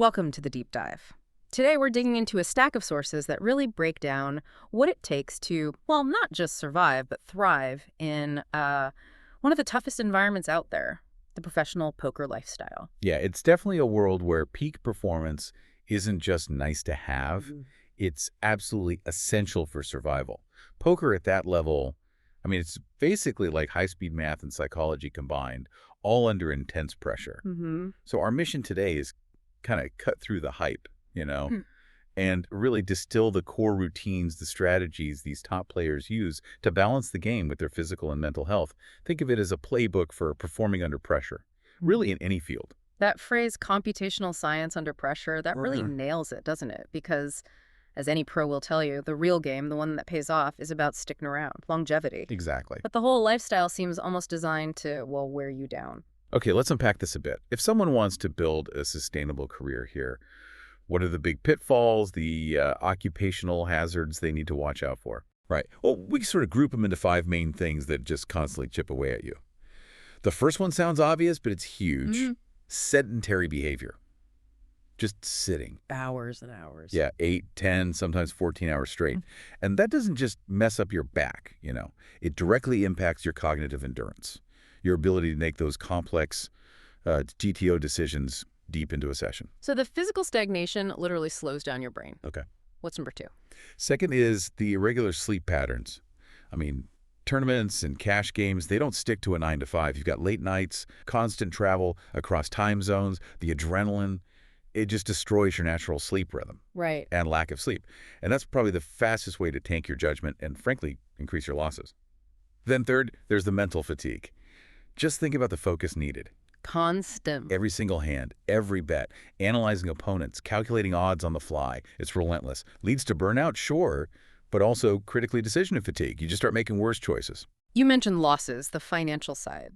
Welcome to the deep dive. Today we're digging into a stack of sources that really break down what it takes to, well, not just survive, but thrive in one of the toughest environments out there, the professional poker lifestyle. Yeah, it's definitely a world where peak performance isn't just nice to have. It's absolutely essential for survival. Poker at that level, I mean, it's basically like high-speed math and psychology combined, all under intense pressure. So our mission today is kind of cut through the hype, and really distill the core routines, the strategies these top players use to balance the game with their physical and mental health. Think of it as a playbook for performing under pressure, really in any field. That phrase, computational science under pressure, that really nails it, doesn't it? Because, as any pro will tell you, the real game, the one that pays off, is about sticking around, longevity. Exactly. But the whole lifestyle seems almost designed to, well, wear you down. Okay, let's unpack this a bit. If someone wants to build a sustainable career here, what are the big pitfalls, the occupational hazards they need to watch out for? Right. Well, we sort of group them into 5 main things that just constantly chip away at you. The first one sounds obvious, but it's huge. Sedentary behavior. Just sitting. Hours and hours. Yeah, 8, 10, sometimes 14 hours straight. And that doesn't just mess up your back, It directly impacts your cognitive endurance, your ability to make those complex GTO decisions deep into a session. So the physical stagnation literally slows down your brain. Okay. What's number 2? Second is the irregular sleep patterns. I mean, tournaments and cash games, they don't stick to a 9 to 5. You've got late nights, constant travel across time zones, the adrenaline. It just destroys your natural sleep rhythm. Right. And lack of sleep. And that's probably the fastest way to tank your judgment and, frankly, increase your losses. Then third, there's the mental fatigue. Just think about the focus needed. Constant. Every single hand, every bet, analyzing opponents, calculating odds on the fly. It's relentless. Leads to burnout, sure, but also critically decision fatigue. You just start making worse choices. You mentioned losses, the financial side.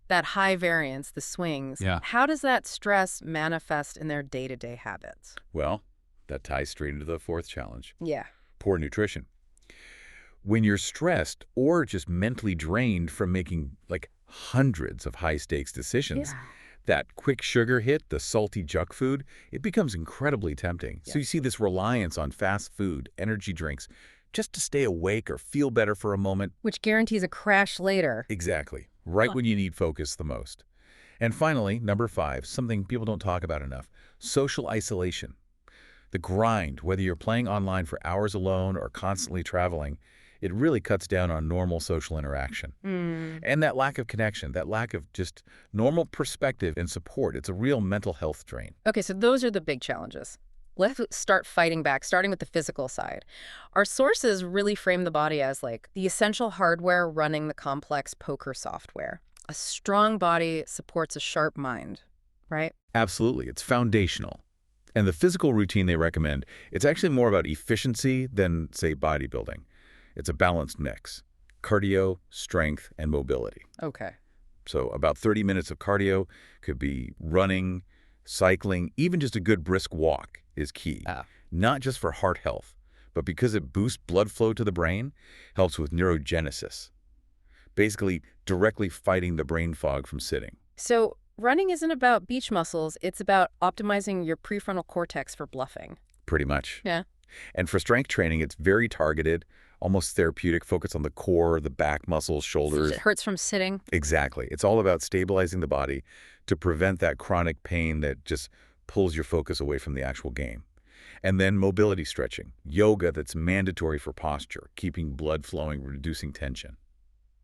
That high variance, the swings. Yeah. How does that stress manifest in their day-to-day habits? Well, that ties straight into the fourth challenge. Yeah. Poor nutrition. When you're stressed or just mentally drained from making hundreds of high-stakes decisions, that quick sugar hit, the salty junk food, it becomes incredibly tempting. So you see this reliance on fast food, energy drinks, just to stay awake or feel better for a moment. Which guarantees a crash later. Exactly. Right when you need focus the most. And finally, number 5, something people don't talk about enough, social isolation. The grind, whether you're playing online for hours alone or constantly traveling, it really cuts down on normal social interaction. And that lack of connection, that lack of just normal perspective and support, it's a real mental health drain. Okay, so those are the big challenges. Let's start fighting back, starting with the physical side. Our sources really frame the body as the essential hardware running the complex poker software. A strong body supports a sharp mind, right? Absolutely. It's foundational. And the physical routine they recommend, it's actually more about efficiency than, say, bodybuilding. It's a balanced mix. Cardio, strength, and mobility. Okay. So about 30 minutes of cardio could be running, cycling, even just a good brisk walk is key. Not just for heart health, but because it boosts blood flow to the brain, helps with neurogenesis. Basically, directly fighting the brain fog from sitting. So running isn't about beach muscles, it's about optimizing your prefrontal cortex for bluffing. Pretty much. Yeah. And for strength training, it's very targeted, almost therapeutic, focus on the core, the back muscles, shoulders. It hurts from sitting. Exactly. It's all about stabilizing the body to prevent that chronic pain that just pulls your focus away from the actual game. And then mobility stretching, yoga that's mandatory for posture, keeping blood flowing, reducing tension.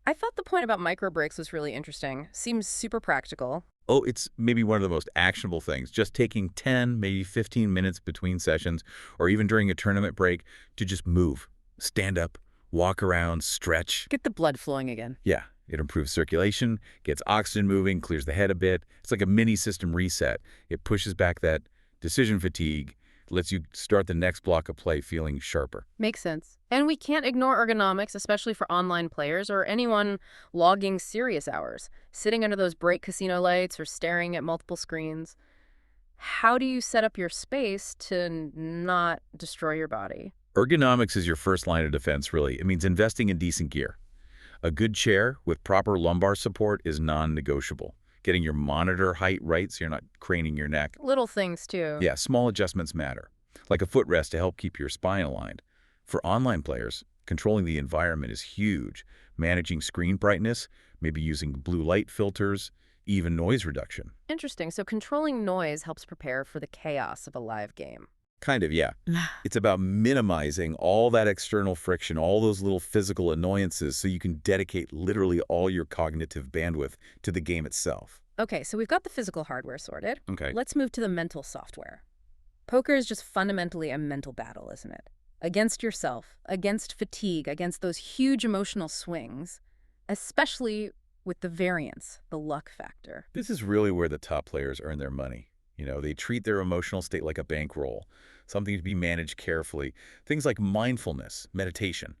I thought the point about micro breaks was really interesting. Seems super practical. Oh, it's maybe one of the most actionable things. Just taking 10, maybe 15 minutes between sessions, or even during a tournament break, to just move, stand up, walk around, stretch. Get the blood flowing again. Yeah, it improves circulation, gets oxygen moving, clears the head a bit. It's like a mini system reset. It pushes back that decision fatigue, lets you start the next block of play feeling sharper. Makes sense. And we can't ignore ergonomics, especially for online players or anyone logging serious hours, sitting under those bright casino lights or staring at multiple screens. How do you set up your space to not destroy your body? Ergonomics is your first line of defense, really. It means investing in decent gear. A good chair with proper lumbar support is non-negotiable. getting your monitor height right so you're not craning your neck. Little things, too. Yeah, small adjustments matter, like a footrest to help keep your spine aligned. For online players, controlling the environment is huge. Managing screen brightness, maybe using blue light filters, even noise reduction. Interesting. So controlling noise helps prepare for the chaos of a live game. Kind of, yeah. It's about minimizing all that external friction, all those little physical annoyances, so you can dedicate literally all your cognitive bandwidth to the game itself. Okay, so we've got the physical hardware sorted. Okay. Let's move to the mental software. Poker is just fundamentally a mental battle, isn't it? Against yourself, against fatigue, against those huge emotional swings, especially with the variance, the luck factor. This is really where the top players earn their money. They treat their emotional state like a bankroll, something to be managed carefully. Things like mindfulness, meditation,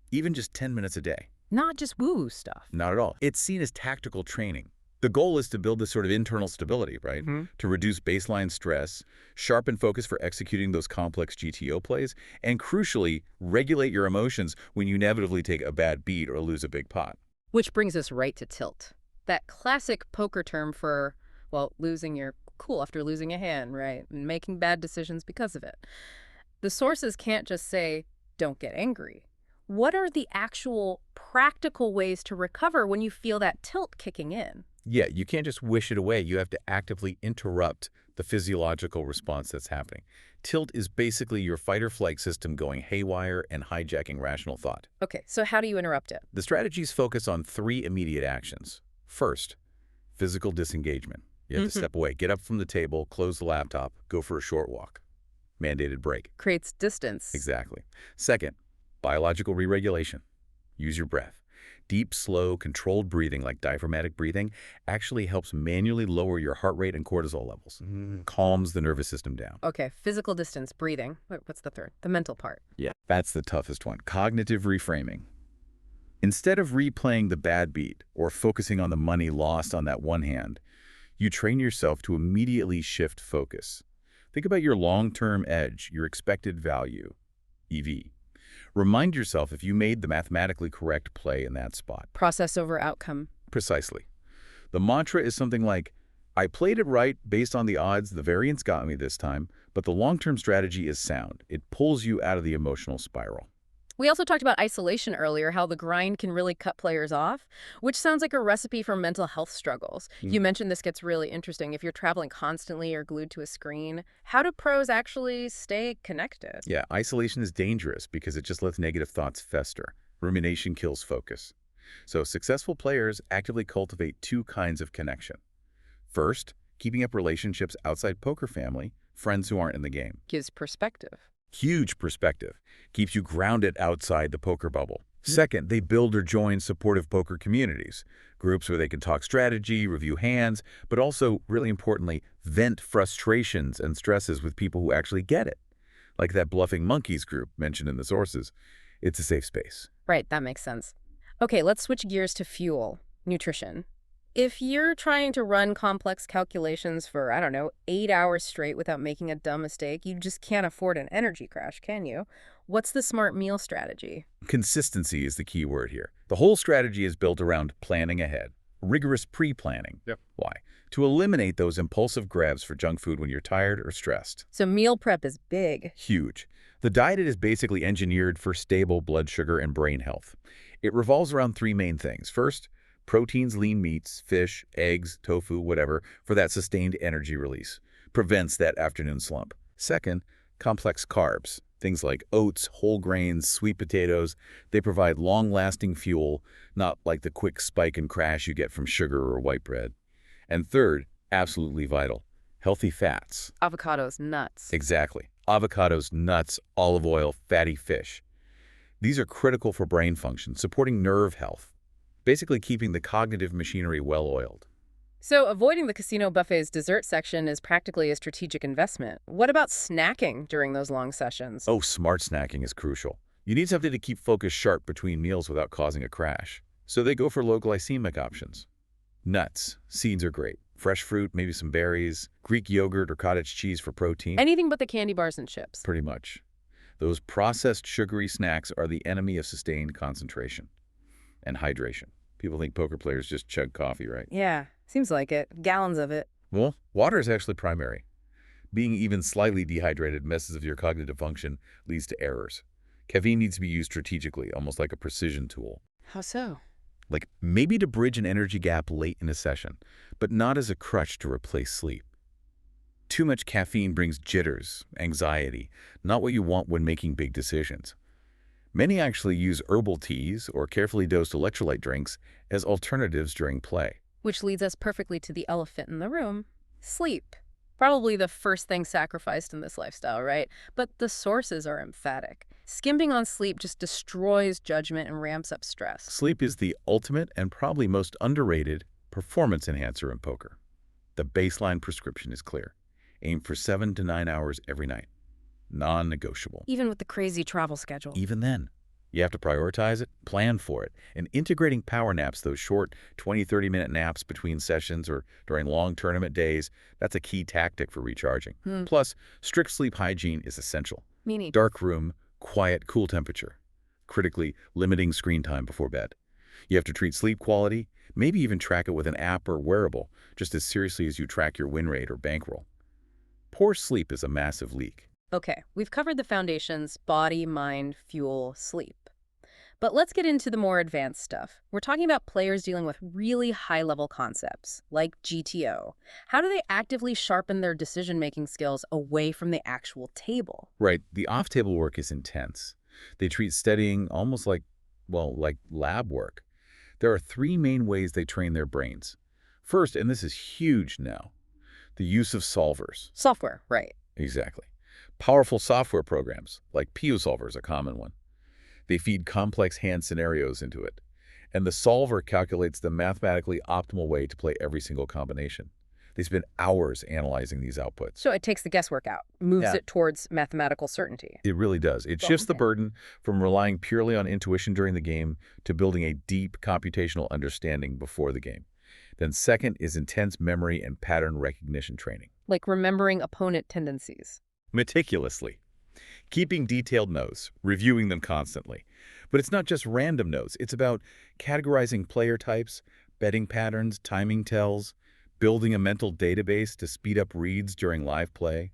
even just 10 minutes a day. Not just woo-woo stuff. Not at all. It's seen as tactical training. The goal is to build this sort of internal stability, right? To reduce baseline stress, sharpen focus for executing those complex GTO plays, and crucially, regulate your emotions when you inevitably take a bad beat or lose a big pot. Which brings us right to tilt. That classic poker term for, well, losing your cool after losing a hand, right? And making bad decisions because of it. The sources can't just say, don't get angry. What are the actual practical ways to recover when you feel that tilt kicking in? Yeah, you can't just wish it away. You have to actively interrupt the physiological response that's happening. Tilt is basically your fight-or-flight system going haywire and hijacking rational thought. Okay, so how do you interrupt it? The strategies focus on 3 immediate actions. First, physical disengagement. You have to step away, get up from the table, close the laptop, go for a short walk. Mandated break. Creates distance. Exactly. Second, biological re-regulation. Use your breath. Deep, slow, controlled breathing, like diaphragmatic breathing, actually helps manually lower your heart rate and cortisol levels. Calms the nervous system down. Okay, physical distance, breathing. What's the third? The mental part. Yeah, that's the toughest one. Cognitive reframing. Instead of replaying the bad beat or focusing on the money lost on that one hand, you train yourself to immediately shift focus. Think about your long-term edge, your expected value, EV. Remind yourself if you made the mathematically correct play in that spot. Process over outcome. Precisely. The mantra is something like, I played it right based on the odds, the variance got me this time, but the long-term strategy is sound. It pulls you out of the emotional spiral. We also talked about isolation earlier, how the grind can really cut players off, which sounds like a recipe for mental health struggles. You mentioned this gets really interesting. If you're traveling constantly or glued to a screen, how do pros actually stay connected? Yeah, isolation is dangerous because it just lets negative thoughts fester. Rumination kills focus. So successful players actively cultivate 2 kinds of connection. First, keeping up relationships outside poker family, friends who aren't in the game. Gives perspective. Huge perspective. Keeps you grounded outside the poker bubble. Second, they build or join supportive poker communities, groups where they can talk strategy, review hands, but also, really importantly, vent frustrations and stresses with people who actually get it. Like that Bluffing Monkeys group mentioned in the sources. It's a safe space. Right, that makes sense. Okay, let's switch gears to fuel, nutrition. If you're trying to run complex calculations for, I don't know, 8 hours straight without making a dumb mistake, you just can't afford an energy crash, can you? What's the smart meal strategy? Consistency is the key word here. The whole strategy is built around planning ahead, rigorous pre-planning. Yep. Why? To eliminate those impulsive grabs for junk food when you're tired or stressed. So meal prep is big. Huge. The diet is basically engineered for stable blood sugar and brain health. It revolves around 3 main things. First, proteins, lean meats, fish, eggs, tofu, whatever, for that sustained energy release. Prevents that afternoon slump. Second, complex carbs. Things like oats, whole grains, sweet potatoes. They provide long-lasting fuel, not like the quick spike and crash you get from sugar or white bread. And third, absolutely vital, healthy fats. Avocados, nuts. Exactly. Avocados, nuts, olive oil, fatty fish. These are critical for brain function, supporting nerve health, basically keeping the cognitive machinery well-oiled. So avoiding the casino buffet's dessert section is practically a strategic investment. What about snacking during those long sessions? Oh, smart snacking is crucial. You need something to keep focus sharp between meals without causing a crash. So they go for low glycemic options. Nuts, seeds are great. Fresh fruit, maybe some berries, Greek yogurt or cottage cheese for protein. Anything but the candy bars and chips. Pretty much. Those processed sugary snacks are the enemy of sustained concentration and hydration. People think poker players just chug coffee, right? Yeah. Seems like it. Gallons of it. Well, water is actually primary. Being even slightly dehydrated messes with your cognitive function, leads to errors. Caffeine needs to be used strategically, almost like a precision tool. How so? Like maybe to bridge an energy gap late in a session, but not as a crutch to replace sleep. Too much caffeine brings jitters, anxiety, not what you want when making big decisions. Many actually use herbal teas or carefully dosed electrolyte drinks as alternatives during play. Which leads us perfectly to the elephant in the room. Sleep. Probably the first thing sacrificed in this lifestyle, right? But the sources are emphatic. Skimping on sleep just destroys judgment and ramps up stress. Sleep is the ultimate and probably most underrated performance enhancer in poker. The baseline prescription is clear. Aim for 7 to 9 hours every night. Non-negotiable. Even with the crazy travel schedule. Even then, you have to prioritize it, plan for it, and integrating power naps, those short 20, 30-minute naps between sessions or during long tournament days, that's a key tactic for recharging. Plus, strict sleep hygiene is essential. Meaning? Dark room, quiet, cool temperature. Critically, limiting screen time before bed. You have to treat sleep quality, maybe even track it with an app or wearable, just as seriously as you track your win rate or bankroll. Poor sleep is a massive leak. Okay, we've covered the foundations: body, mind, fuel, sleep. But let's get into the more advanced stuff. We're talking about players dealing with really high-level concepts, like GTO. How do they actively sharpen their decision-making skills away from the actual table? Right, the off-table work is intense. They treat studying almost like, well, like lab work. There are 3 main ways they train their brains. First, and this is huge now, the use of solvers. Software, right. Exactly. Powerful software programs, like PioSolver is a common one. They feed complex hand scenarios into it, and the solver calculates the mathematically optimal way to play every single combination. They spend hours analyzing these outputs. So it takes the guesswork out, moves it towards mathematical certainty. It really does. It shifts the burden from relying purely on intuition during the game to building a deep computational understanding before the game. Then second is intense memory and pattern recognition training. Like remembering opponent tendencies. Meticulously. Keeping detailed notes, reviewing them constantly. But it's not just random notes. It's about categorizing player types, betting patterns, timing tells, building a mental database to speed up reads during live play.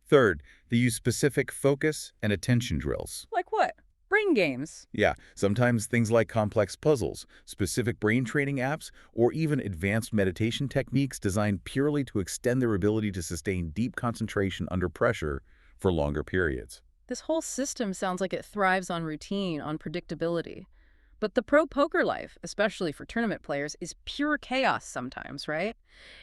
Third, they use specific focus and attention drills. Like what? Brain games. Yeah, sometimes things like complex puzzles, specific brain training apps, or even advanced meditation techniques designed purely to extend their ability to sustain deep concentration under pressure for longer periods. This whole system sounds like it thrives on routine, on predictability. But the pro poker life, especially for tournament players, is pure chaos sometimes, right?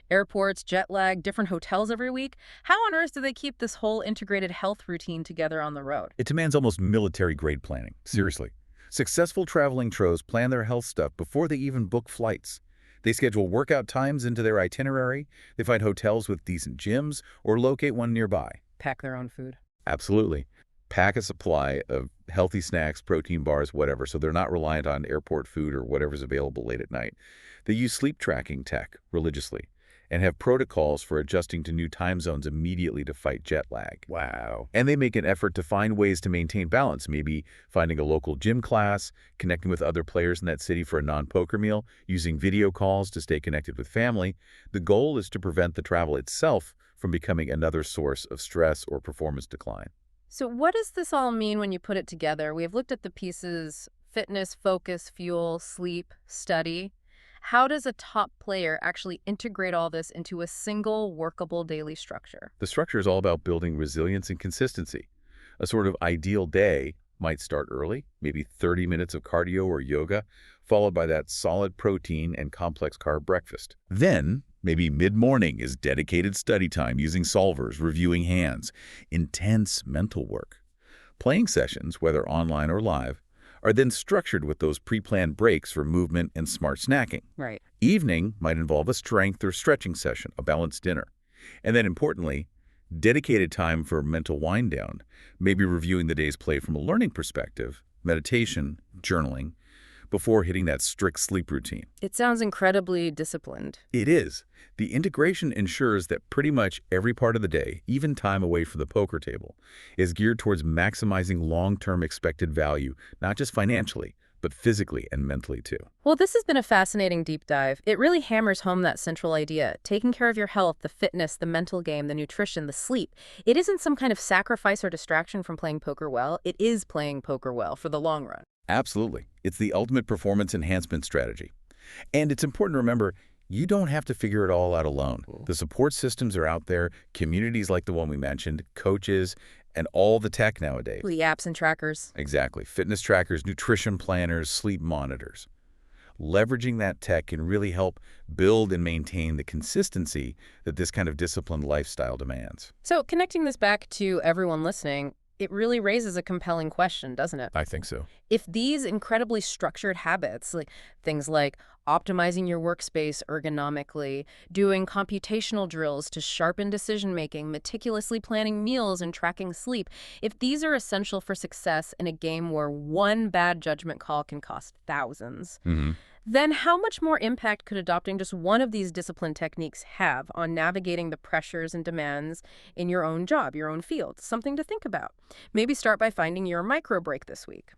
Airports, jet lag, different hotels every week. How on earth do they keep this whole integrated health routine together on the road? It demands almost military-grade planning, seriously. Successful traveling tros plan their health stuff before they even book flights. They schedule workout times into their itinerary, they find hotels with decent gyms, or locate one nearby. Pack their own food. Absolutely. Pack a supply of healthy snacks, protein bars, whatever, so they're not reliant on airport food or whatever's available late at night. They use sleep tracking tech religiously and have protocols for adjusting to new time zones immediately to fight jet lag. Wow. And And they make an effort to find ways to maintain balance, maybe finding a local gym class, connecting with other players in that city for a non-poker meal, using video calls to stay connected with family. The goal is to prevent the travel itself from becoming another source of stress or performance decline. So what does this all mean when you put it together? We have looked at the pieces: fitness, focus, fuel, sleep, study. How does a top player actually integrate all this into a single workable daily structure? The structure is all about building resilience and consistency. A sort of ideal day might start early, maybe 30 minutes of cardio or yoga, followed by that solid protein and complex carb breakfast. Then, maybe mid-morning is dedicated study time using solvers, reviewing hands, intense mental work. Playing sessions, whether online or live, are then structured with those pre-planned breaks for movement and smart snacking. Right. Evening might involve a strength or stretching session, a balanced dinner. And then importantly, dedicated time for mental wind down, maybe reviewing the day's play from a learning perspective, meditation, journaling, before hitting that strict sleep routine. It sounds incredibly disciplined. It is. The integration ensures that pretty much every part of the day, even time away from the poker table, is geared towards maximizing long-term expected value, not just financially, but but physically and mentally too. Well, this has been a fascinating deep dive. It really hammers home that central idea. Taking care of your health, the fitness, the mental game, the nutrition, the sleep. It isn't some kind of sacrifice or distraction from playing poker well. It is playing poker well for the long run. Absolutely. It's the ultimate performance enhancement strategy. And it's important to remember, you don't have to figure it all out alone. The support systems are out there, communities like the one we mentioned, coaches, and all the tech nowadays. The apps and trackers. Exactly. Fitness trackers, nutrition planners, sleep monitors. Leveraging that tech can really help build and maintain the consistency that this kind of disciplined lifestyle demands. So connecting this back to everyone listening, it really raises a compelling question, doesn't it? I think so. If these incredibly structured habits, like things like optimizing your workspace ergonomically, doing computational drills to sharpen decision-making, meticulously planning meals and tracking sleep, if these are essential for success in a game where one bad judgment call can cost thousands, then how much more impact could adopting just one of these discipline techniques have on navigating the pressures and demands in your own job, your own field? Something to think about. Maybe start by finding your micro break this week.